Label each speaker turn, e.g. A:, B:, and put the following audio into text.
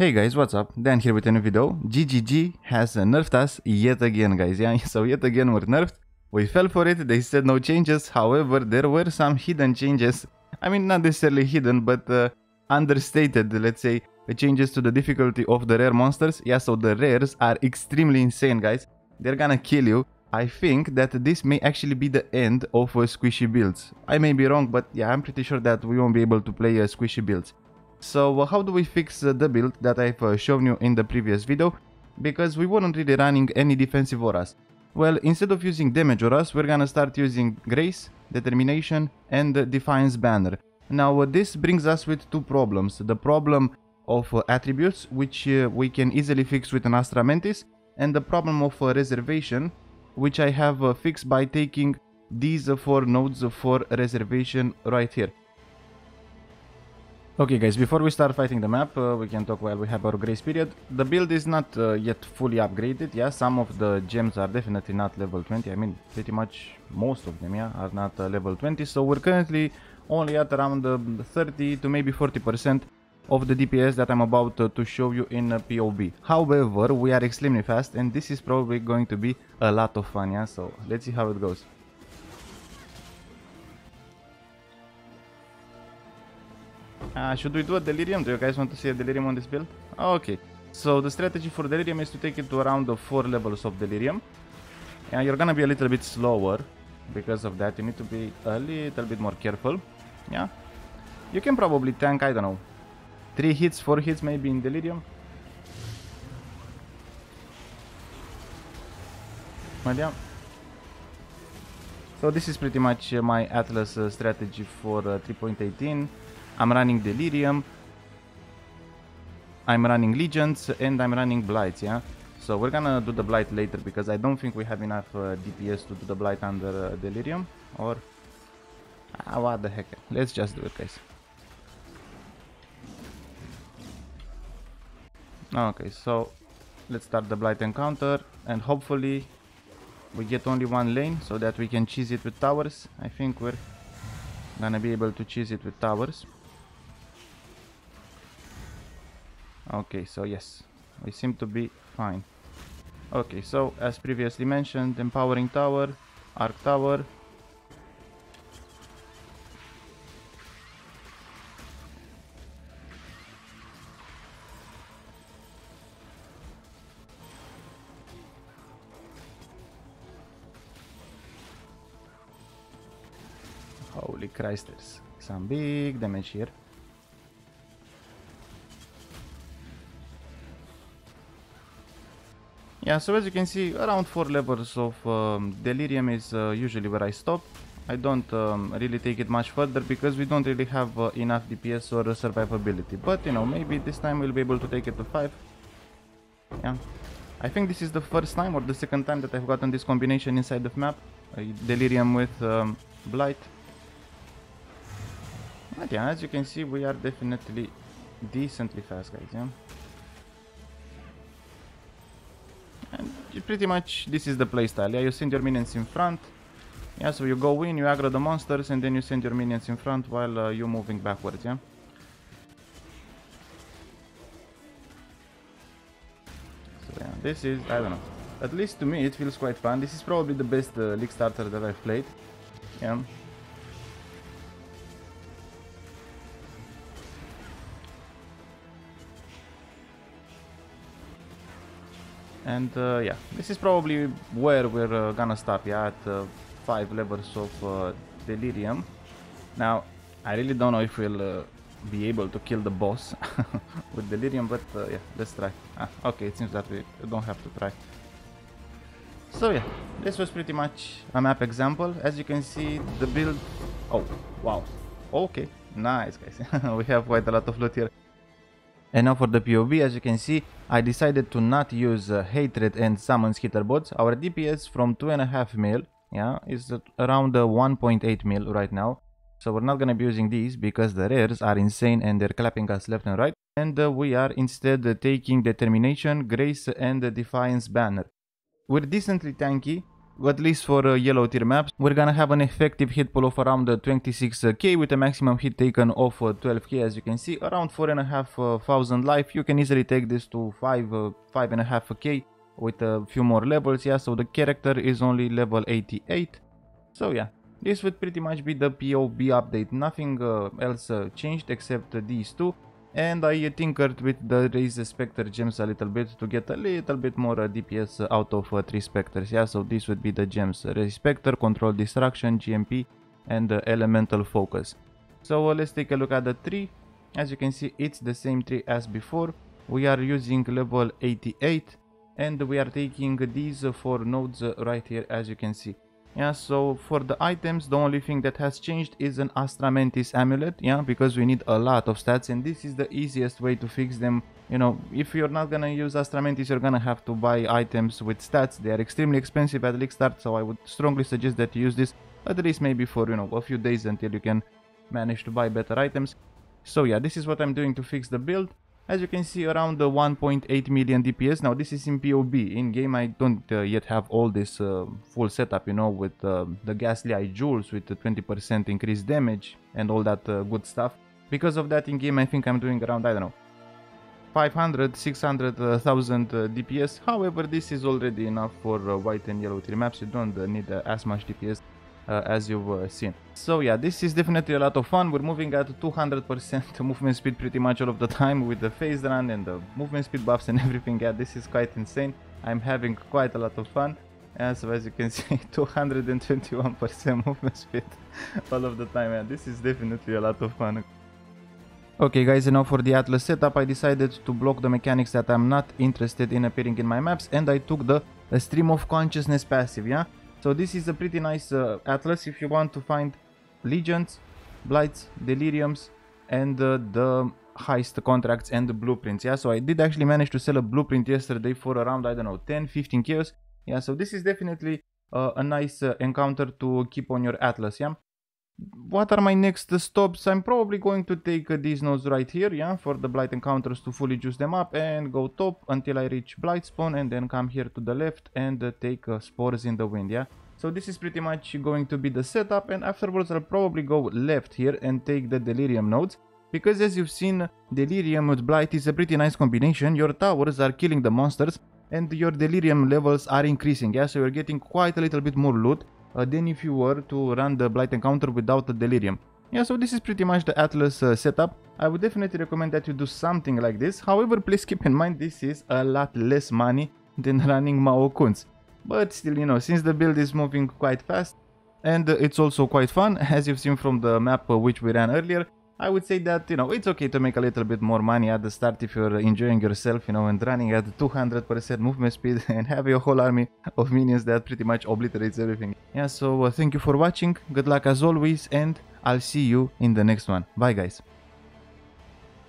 A: Hey guys, what's up? Dan here with a new video. GGG has nerfed us yet again, guys. Yeah, so yet again we're nerfed. We fell for it, they said no changes. However, there were some hidden changes. I mean, not necessarily hidden, but understated, let's say, changes to the difficulty of the rare monsters. Yeah, so the rares are extremely insane, guys. They're gonna kill you. I think that this may actually be the end of squishy builds. I may be wrong, but yeah, I'm pretty sure that we won't be able to play squishy builds. So how do we fix the build that I've shown you in the previous video? Because we weren't really running any defensive auras. Well, instead of using damage auras, we're gonna start using Grace, Determination and Defiance Banner. Now this brings us with two problems. The problem of attributes, which we can easily fix with an Astra Mantis, and the problem of reservation, which I have fixed by taking these 4 nodes for reservation right here. Okay guys, before we start fighting the map, we can talk while we have our grace period. The build is not yet fully upgraded, yeah, some of the gems are definitely not level 20, I mean pretty much most of them, yeah, are not level 20, so we're currently only at around 30 to maybe 40% of the DPS that I'm about to show you in POB. However, we are extremely fast and this is probably going to be a lot of fun, yeah, so let's see how it goes. Should we do a Delirium? Do you guys want to see a Delirium on this build? Okay, so the strategy for Delirium is to take it to around 4 levels of Delirium. And you're gonna be a little bit slower. Because of that, you need to be a little bit more careful. Yeah, you can probably tank, I don't know, 3 hits, 4 hits maybe in Delirium. But yeah. So this is pretty much my Atlas strategy for 3.18. I'm running Delirium, I'm running Legions, and I'm running Blights, yeah? So we're gonna do the Blight later, because I don't think we have enough DPS to do the Blight under Delirium, or... what the heck, let's just do it, guys. Okay, so let's start the Blight encounter, and hopefully we get only 1 lane, so that we can cheese it with towers. I think we're gonna be able to cheese it with towers. Okay, so yes, we seem to be fine. Okay, so as previously mentioned, Empowering Tower, Arc Tower. Holy Christ, there's some big damage here. Yeah, so as you can see, around 4 levels of Delirium is usually where I stop. I don't really take it much further because we don't really have enough DPS or survivability. But you know, maybe this time we'll be able to take it to 5. Yeah, I think this is the first time or the second time that I've gotten this combination inside the map. Delirium with Blight. But yeah, as you can see, we are definitely decently fast, guys, yeah. And pretty much this is the playstyle, yeah, you send your minions in front. Yeah, so you go in, you aggro the monsters, and then you send your minions in front while you're moving backwards, yeah. So yeah, this is, I don't know, at least to me it feels quite fun. This is probably the best league starter that I've played, yeah. And yeah, this is probably where we're gonna stop, yeah, at 5 levels of Delirium. Now, I really don't know if we'll be able to kill the boss with Delirium, but yeah, let's try. Okay, it seems that we don't have to try. So yeah, this was pretty much a map example. As you can see, the build... Oh, wow. Okay, nice, guys. We have quite a lot of loot here. And now for the POV, as you can see, I decided to not use Hatred and Summons Hitter bots. Our DPS from 2.5 mil, yeah, is around 1.8 mil right now. So we're not gonna be using these because the rares are insane and they're clapping us left and right. And we are instead taking Determination, Grace and Defiance Banner. We're decently tanky, at least for yellow tier maps, we're gonna have an effective hit pool of around 26k with a maximum hit taken of 12k. As you can see, around 4,500 life. You can easily take this to 5.5k with a few more levels. Yeah, so the character is only level 88. So yeah, this would pretty much be the POB update. Nothing else changed except these two. And I tinkered with the Raise Spectre gems a little bit to get a little bit more DPS out of 3 Spectres. Yeah, so this would be the gems: Raise Spectre, Control Distraction, GMP, and Elemental Focus. So let's take a look at the tree. As you can see, it's the same tree as before. We are using level 88, and we are taking these 4 nodes right here, as you can see. Yeah, so for the items, the only thing that has changed is an Astra Mantis amulet, yeah, because we need a lot of stats, and this is the easiest way to fix them. You know, if you're not gonna use Astra Mantis, you're gonna have to buy items with stats. They are extremely expensive at league start, so I would strongly suggest that you use this at least maybe for, you know, a few days until you can manage to buy better items. So yeah, this is what I'm doing to fix the build. As you can see, around 1.8 million DPS. Now this is in POB. In game I don't yet have all this full setup, you know, with the Ghastly Eye Jewels with the 20% increased damage and all that good stuff. Because of that, in game I think I'm doing around, I don't know, 500, 600,000 DPS. However, this is already enough for white and yellow tier maps. You don't need as much DPS as you've seen. So yeah, this is definitely a lot of fun. We're moving at 200% movement speed pretty much all of the time with the phase run and the movement speed buffs and everything. Yeah, this is quite insane. I'm having quite a lot of fun. And so as you can see, 221% movement speed all of the time. Yeah, this is definitely a lot of fun. Okay guys, and now for the Atlas setup, I decided to block the mechanics that I'm not interested in appearing in my maps, and I took the Stream of Consciousness passive, yeah? So this is a pretty nice Atlas if you want to find Legions, Blights, Deliriums, and the heist contracts and the blueprints, yeah? So I did actually manage to sell a blueprint yesterday for around, I don't know, 10-15 kills, yeah? So this is definitely a nice encounter to keep on your Atlas, yeah? What are my next stops? I'm probably going to take these nodes right here, yeah, for the Blight encounters to fully juice them up and go top until I reach Blight spawn, and then come here to the left and take Spores in the Wind, yeah. So this is pretty much going to be the setup, and afterwards I'll probably go left here and take the Delirium nodes, because as you've seen, Delirium with Blight is a pretty nice combination. Your towers are killing the monsters and your Delirium levels are increasing, yeah, so you're getting quite a little bit more loot than if you were to run the Blight encounter without the Delirium. Yeah, so this is pretty much the Atlas setup. I would definitely recommend that you do something like this. However, please keep in mind this is a lot less money than running Mao Kunz. But still, you know, since the build is moving quite fast and it's also quite fun, as you've seen from the map which we ran earlier, I would say that, you know, it's okay to make a little bit more money at the start if you're enjoying yourself, you know, and running at 200% movement speed and have a whole army of minions that pretty much obliterates everything. Yeah, so thank you for watching, good luck as always, and I'll see you in the next one. Bye guys.